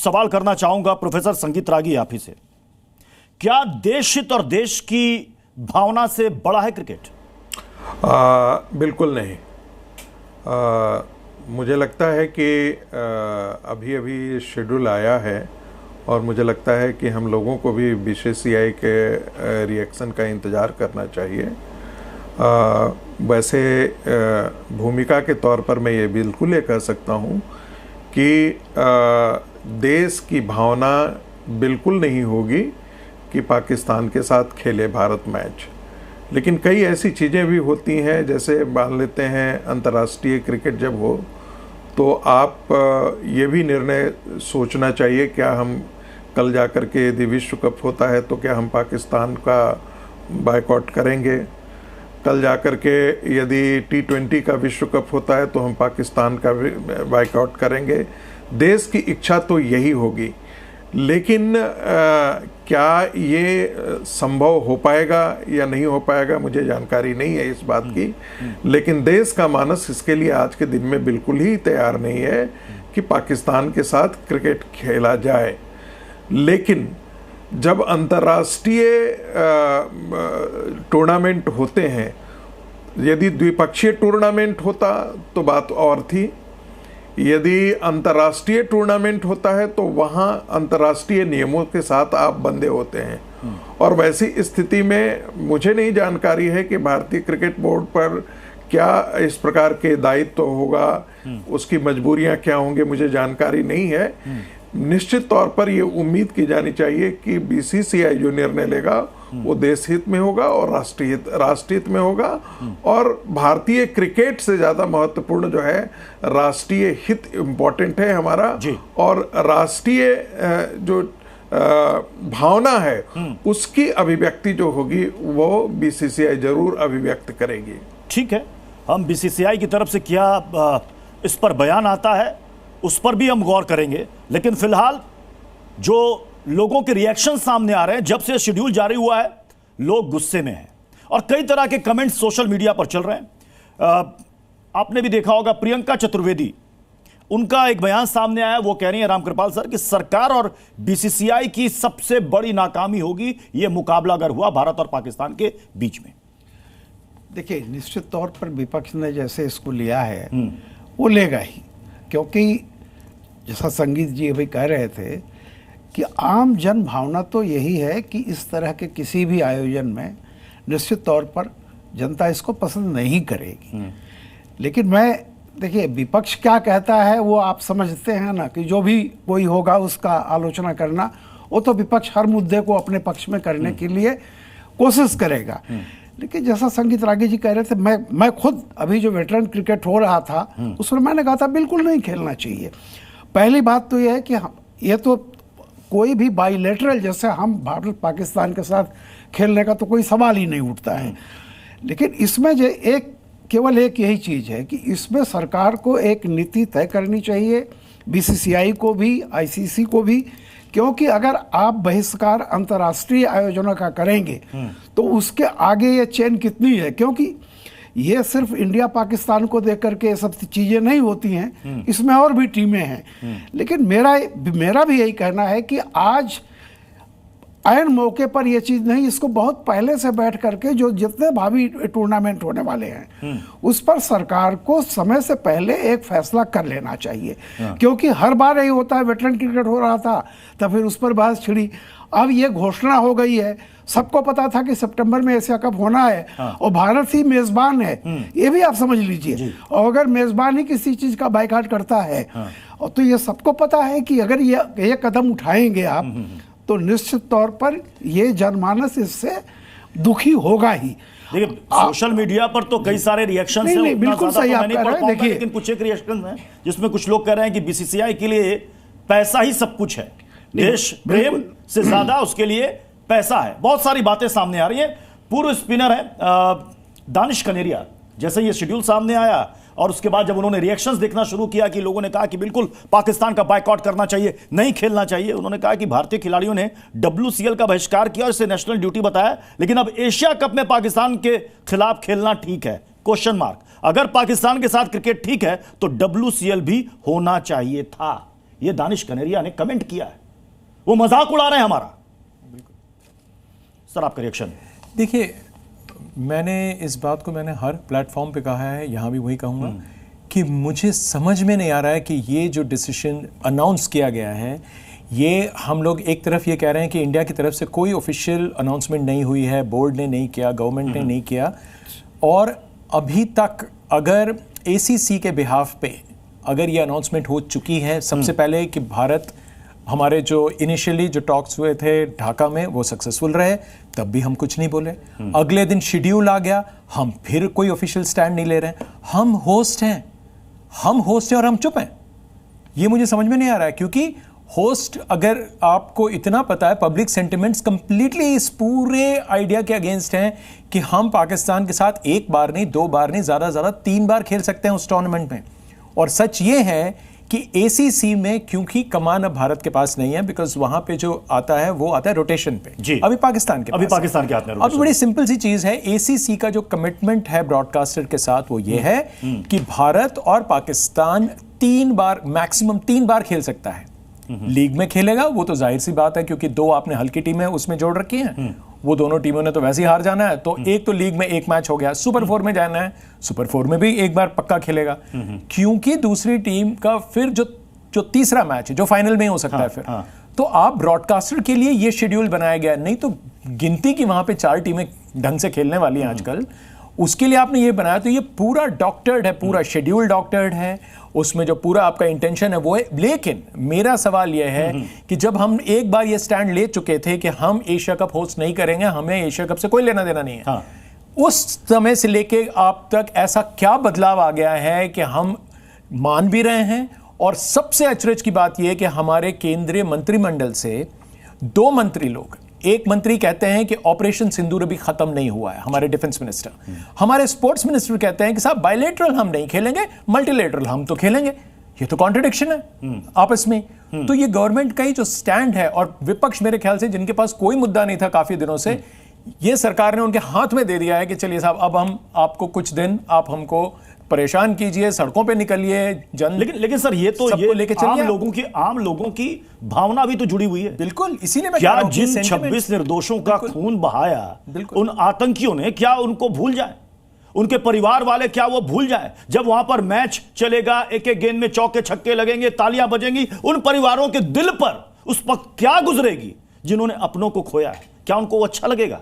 सवाल करना चाहूंगा प्रोफेसर संगीत रागी आप ही से। क्या देश हित और देश की भावना से बड़ा है क्रिकेट? बिल्कुल नहीं। मुझे लगता है कि अभी अभी शेड्यूल आया है और मुझे लगता है कि हम लोगों को भी बीसीसीआई के रिएक्शन का इंतज़ार करना चाहिए। वैसे भूमिका के तौर पर मैं ये बिल्कुल ये कह सकता हूँ कि देश की भावना बिल्कुल नहीं होगी कि पाकिस्तान के साथ खेले भारत मैच, लेकिन कई ऐसी चीज़ें भी होती हैं, जैसे मान लेते हैं अंतर्राष्ट्रीय क्रिकेट जब हो तो आप ये भी निर्णय सोचना चाहिए, क्या हम कल जाकर के यदि विश्व कप होता है तो क्या हम पाकिस्तान का बायकॉट करेंगे? कल जाकर के यदि T20 का विश्व कप होता है तो हम पाकिस्तान का बायकॉट करेंगे। देश की इच्छा तो यही होगी, लेकिन क्या ये संभव हो पाएगा या नहीं हो पाएगा मुझे जानकारी नहीं है इस बात की, लेकिन देश का मानस इसके लिए आज के दिन में बिल्कुल ही तैयार नहीं है कि पाकिस्तान के साथ क्रिकेट खेला जाए। लेकिन जब अंतर्राष्ट्रीय टूर्नामेंट होते हैं, यदि द्विपक्षीय टूर्नामेंट होता तो बात और थी, यदि अंतर्राष्ट्रीय टूर्नामेंट होता है तो वहाँ अंतर्राष्ट्रीय नियमों के साथ आप बंधे होते हैं। और वैसी स्थिति में मुझे नहीं जानकारी है कि भारतीय क्रिकेट बोर्ड पर क्या इस प्रकार के दायित्व होगा, उसकी मजबूरियां क्या होंगी, मुझे जानकारी नहीं है। निश्चित तौर पर ये उम्मीद की जानी चाहिए कि बीसीसीआई जो निर्णय लेगा वो देश हित में होगा और राष्ट्रीय हित में होगा, और भारतीय क्रिकेट से ज्यादा महत्वपूर्ण जो है राष्ट्रीय हित इम्पोर्टेंट है हमारा, और राष्ट्रीय जो भावना है उसकी अभिव्यक्ति जो होगी वो बीसीसीआई जरूर अभिव्यक्त करेगी। ठीक है, हम बीसीसीआई की तरफ से क्या इस पर बयान आता है उस पर भी हम गौर करेंगे, लेकिन फिलहाल जो लोगों के रिएक्शन सामने आ रहे हैं, जब से शेड्यूल जारी हुआ है लोग गुस्से में हैं और कई तरह के कमेंट्स सोशल मीडिया पर चल रहे हैं। आपने भी देखा होगा प्रियंका चतुर्वेदी, उनका एक बयान सामने आया, वो कह रही है रामकृपाल सर कि सरकार और बीसीसीआई की सबसे बड़ी नाकामी होगी ये मुकाबला अगर हुआ भारत और पाकिस्तान के बीच में। देखिए, निश्चित तौर पर विपक्ष ने जैसे इसको लिया है वो लेगा ही, क्योंकि जैसा संगीत जी अभी कह रहे थे कि आम जन भावना तो यही है कि इस तरह के किसी भी आयोजन में निश्चित तौर पर जनता इसको पसंद नहीं करेगी। लेकिन मैं देखिए विपक्ष क्या कहता है वो आप समझते हैं ना, कि जो भी कोई होगा उसका आलोचना करना, वो तो विपक्ष हर मुद्दे को अपने पक्ष में करने के लिए कोशिश करेगा। लेकिन जैसा संगीत रागी जी कह रहे थे, मैं खुद अभी जो वेटरन क्रिकेट हो रहा था उसमें मैंने कहा था बिल्कुल नहीं खेलना चाहिए। पहली बात तो यह है कि ये तो कोई भी बाइलेटरल जैसे हम भारत पाकिस्तान के साथ खेलने का तो कोई सवाल ही नहीं उठता है। लेकिन इसमें जो केवल एक यही चीज़ है कि इसमें सरकार को एक नीति तय करनी चाहिए, बीसीसीआई को भी, आईसीसी को भी, क्योंकि अगर आप बहिष्कार अंतर्राष्ट्रीय आयोजनों का करेंगे तो उसके आगे ये चेन कितनी है, क्योंकि ये सिर्फ इंडिया पाकिस्तान को देख करके ये सब चीज़ें नहीं होती हैं, इसमें और भी टीमें हैं। लेकिन मेरा भी यही कहना है कि आज ऐन मौके पर ये चीज़ नहीं, इसको बहुत पहले से बैठ करके जो जितने भावी टूर्नामेंट होने वाले हैं उस पर सरकार को समय से पहले एक फैसला कर लेना चाहिए। क्योंकि हर बार यही होता है, वेटरन क्रिकेट हो रहा था तो फिर उस पर बहस छिड़ी, अब ये घोषणा हो गई है, सबको पता था कि सितंबर में एशिया कप होना है और भारत ही मेजबान है, ये भी आप समझ लीजिए। और अगर मेजबान ही किसी चीज़ का बायकॉट करता है और तो ये सबको पता है कि अगर ये कदम उठाएंगे आप तो निश्चित तौर पर ये जनमानस इससे दुखी होगा ही। देखिए सोशल मीडिया पर तो कई सारे रिएक्शन हैं, नहीं, बिल्कुल सही आप कह रहे हैं। देखिए, लेकिन कुछ एक रिएक्शन हैं जिसमें कुछ लोग कह रहे हैं कि बीसीसीआई के लिए पैसा ही सब कुछ है, देश प्रेम से ज्यादा उसके लिए पैसा है। बहुत सारी बातें सामने आ रही हैं। पूर्व स्पिनर है दानिश कनेरिया, जैसे ये शेड्यूल सामने आया और उसके बाद जब उन्होंने रिएक्शंस देखना शुरू किया कि लोगों ने कहा कि बिल्कुल पाकिस्तान का बायकॉट करना चाहिए, नहीं खेलना चाहिए, उन्होंने कहा कि भारतीय खिलाड़ियों ने WCL का बहिष्कार किया और इसे नेशनल ड्यूटी बताया, लेकिन अब एशिया कप में पाकिस्तान के खिलाफ खेलना ठीक है, क्वेश्चन मार्क। अगर पाकिस्तान के साथ क्रिकेट ठीक है तो WCL भी होना चाहिए था। ये दानिश कनेरिया ने कमेंट किया है, वो मजाक उड़ा रहे हैं हमारा। सर आपका रिएक्शन? देखिए, मैंने इस बात को मैंने हर प्लेटफॉर्म पे कहा है, यहाँ भी वही कहूँगा कि मुझे समझ में नहीं आ रहा है कि ये जो डिसीजन अनाउंस किया गया है, ये हम लोग एक तरफ ये कह रहे हैं कि इंडिया की तरफ से कोई ऑफिशियल अनाउंसमेंट नहीं हुई है, बोर्ड ने नहीं किया, गवर्नमेंट ने नहीं किया, और अभी तक अगर ACC के बिहाफ पे अगर ये अनाउंसमेंट हो चुकी है सबसे पहले कि भारत, हमारे जो इनिशियली जो टॉक्स हुए थे ढाका में वो सक्सेसफुल रहे, तब भी हम कुछ नहीं बोले। अगले दिन शेड्यूल आ गया, हम फिर कोई ऑफिशियल स्टैंड नहीं ले रहे हैं। हम होस्ट हैं और हम चुप हैं। ये मुझे समझ में नहीं आ रहा है, क्योंकि होस्ट, अगर आपको इतना पता है पब्लिक सेंटिमेंट्स कंप्लीटली इस पूरे आइडिया के अगेंस्ट हैं कि हम पाकिस्तान के साथ एक बार नहीं, 2 बार नहीं, ज़्यादा 3 बार खेल सकते हैं उस टूर्नामेंट में। और सच ये है कि ACC में क्योंकि कमान अब भारत के पास नहीं है, बिकॉज वहां पे जो आता है वो आता है रोटेशन पे जी। अभी पाकिस्तान के हाथ में। अब बड़ी सिंपल सी चीज है, ACC का जो कमिटमेंट है ब्रॉडकास्टर के साथ वो ये है कि भारत और पाकिस्तान 3 बार, मैक्सिमम 3 बार खेल सकता है। लीग में खेलेगा वो तो जाहिर सी बात है, क्योंकि 2 आपने हल्की टीमें उसमें जोड़ रखी हैं, वो दोनों टीमों ने तो वैसे ही हार जाना है, तो एक तो लीग में 1 मैच हो गया, सुपर 4 में जाना है, सुपर 4 में भी 1 बार पक्का खेलेगा, क्योंकि दूसरी टीम का फिर जो तीसरा मैच है जो फाइनल में ही हो सकता है फिर। तो आप ब्रॉडकास्टर के लिए ये शेड्यूल बनाया गया, नहीं तो गिनती की वहां पे 4 टीमें ढंग से खेलने वाली हैं आजकल, उसके लिए आपने ये बनाया। तो ये पूरा डॉक्टर्ड है, पूरा शेड्यूल डॉक्टर्ड है, उसमें जो पूरा आपका इंटेंशन है वो है। लेकिन मेरा सवाल यह है कि जब हम एक बार ये स्टैंड ले चुके थे कि हम एशिया कप होस्ट नहीं करेंगे, हमें एशिया कप से कोई लेना देना नहीं है, उस समय से लेके आप तक ऐसा क्या बदलाव आ गया है कि हम मान भी रहे हैं। और सबसे अचरज की बात यह है कि हमारे केंद्रीय मंत्रिमंडल से 2 मंत्री लोग, एक मंत्री कहते हैं कि ऑपरेशन सिंदूर अभी खत्म नहीं हुआ है, हमारे डिफेंस मिनिस्टर, हमारे स्पोर्ट्स मिनिस्टर कहते हैं कि साहब बायलैटरल हम नहीं खेलेंगे, मल्टीलैटरल हम तो खेलेंगे। ये तो कॉन्ट्रडिक्शन है आपस में। तो ये गवर्नमेंट का ही जो स्टैंड है, और विपक्ष मेरे ख्याल से जिनके पास कोई मुद्दा नहीं था काफी दिनों से, ये सरकार ने उनके हाथ में दे दिया है कि चलिए साहब अब हम आपको कुछ दिन आप हमको परेशान कीजिए, सड़कों पे निकलिए, लेकिन सर ये तो ये लेके चलिए, आम लोगों की भावना भी तो जुड़ी हुई है। बिल्कुल, इसीलिए मैं क्या जिन 26 निर्दोषों का खून बहाया उन आतंकियों ने, क्या उनको भूल जाए? उनके परिवार वाले क्या वो भूल जाए? जब वहां पर मैच चलेगा, एक एक गेंद में चौके छक्के लगेंगे, तालियां बजेंगी, उन परिवारों के दिल पर उस वक्त क्या गुजरेगी जिन्होंने अपनों को खोया है? क्या उनको वो अच्छा लगेगा?